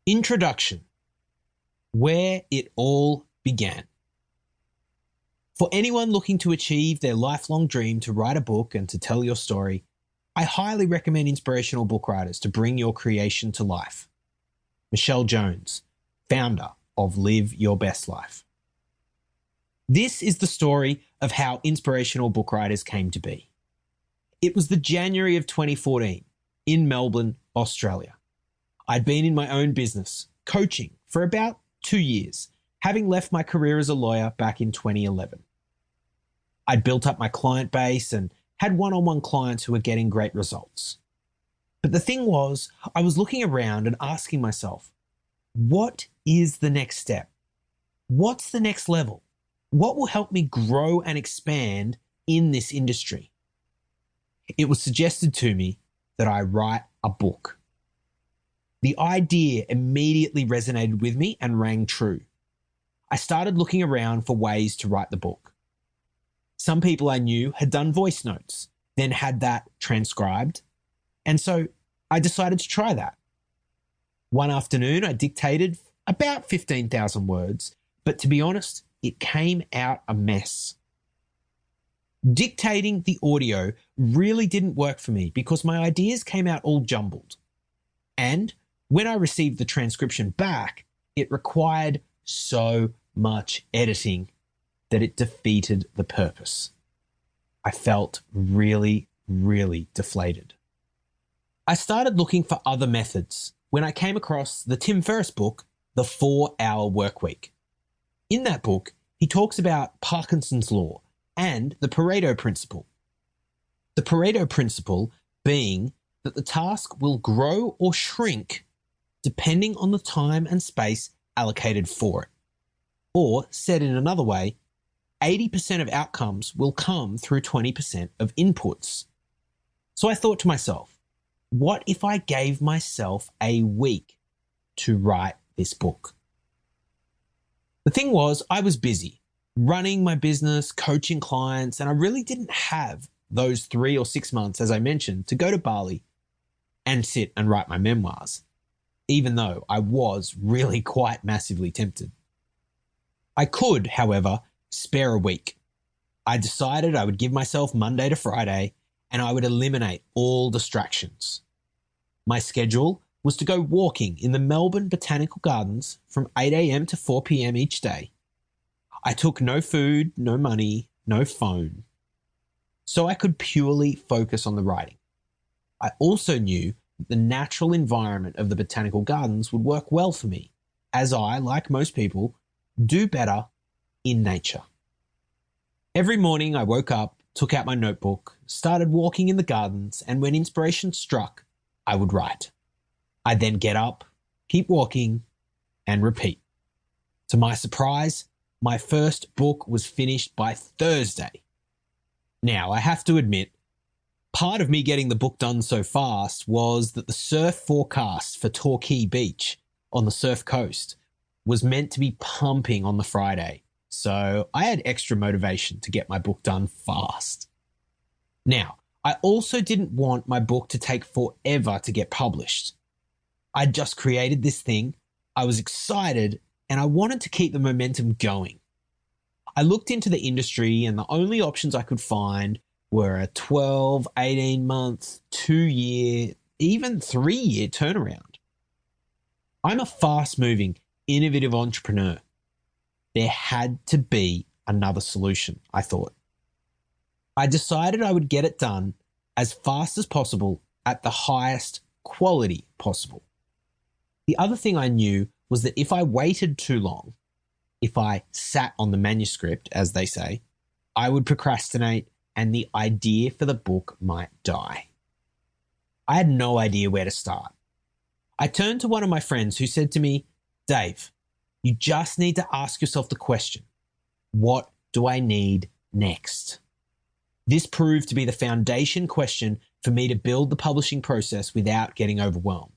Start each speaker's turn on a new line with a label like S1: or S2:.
S1: Introduction: Where it all began. For anyone looking to achieve their lifelong dream to write a book and to tell your story, I highly recommend Inspirational Book Writers to bring your creation to life. Michelle Jones, founder of Live Your Best Life. This is the story of how Inspirational Book Writers came to be. It was the January of 2014 in Melbourne, Australia. I'd been in my own business, coaching, for about 2 years, having left my career as a lawyer back in 2011. I'd built up my client base and had one-on-one clients who were getting great results. But the thing was, I was looking around and asking myself, what is the next step? What's the next level? What will help me grow and expand in this industry? It was suggested to me that I write a book. The idea immediately resonated with me and rang true. I started looking around for ways to write the book. Some people I knew had done voice notes, then had that transcribed, and so I decided to try that. One afternoon, I dictated about 15,000 words, but to be honest, it came out a mess. Dictating the audio really didn't work for me because my ideas came out all jumbled. And when I received the transcription back, it required so much editing that it defeated the purpose. I felt really, really deflated. I started looking for other methods when I came across the Tim Ferriss book, The 4-Hour Workweek. In that book, he talks about Parkinson's law and the Pareto principle. The Pareto principle being that the task will grow or shrink depending on the time and space allocated for it. Or, said in another way, 80% of outcomes will come through 20% of inputs. So I thought to myself, what if I gave myself a week to write this book? The thing was, I was busy running my business, coaching clients, and I really didn't have those 3 or 6 months, as I mentioned, to go to Bali and sit and write my memoirs, even though I was really quite massively tempted. I could, however, spare a week. I decided I would give myself Monday to Friday and I would eliminate all distractions. My schedule was to go walking in the Melbourne Botanical Gardens from 8 a.m. to 4 p.m. each day. I took no food, no money, no phone, so I could purely focus on the writing. I also knew that the natural environment of the Botanical Gardens would work well for me, as I, like most people, do better in nature. Every morning I woke up, took out my notebook, started walking in the gardens, and when inspiration struck, I would write. I'd then get up, keep walking, and repeat. To my surprise, my first book was finished by Thursday. Now, I have to admit, part of me getting the book done so fast was that the surf forecast for Torquay Beach on the Surf Coast was meant to be pumping on the Friday, so I had extra motivation to get my book done fast. Now, I also didn't want my book to take forever to get published. I'd just created this thing, I was excited, and I wanted to keep the momentum going. I looked into the industry and the only options I could find were a 12, 18-month, 2-year, even 3-year turnaround. I'm a fast-moving, innovative entrepreneur. There had to be another solution, I thought. I decided I would get it done as fast as possible at the highest quality possible. The other thing I knew was that if I waited too long, if I sat on the manuscript, as they say, I would procrastinate and the idea for the book might die. I had no idea where to start. I turned to one of my friends who said to me, Dave, you just need to ask yourself the question, what do I need next? This proved to be the foundation question for me to build the publishing process without getting overwhelmed.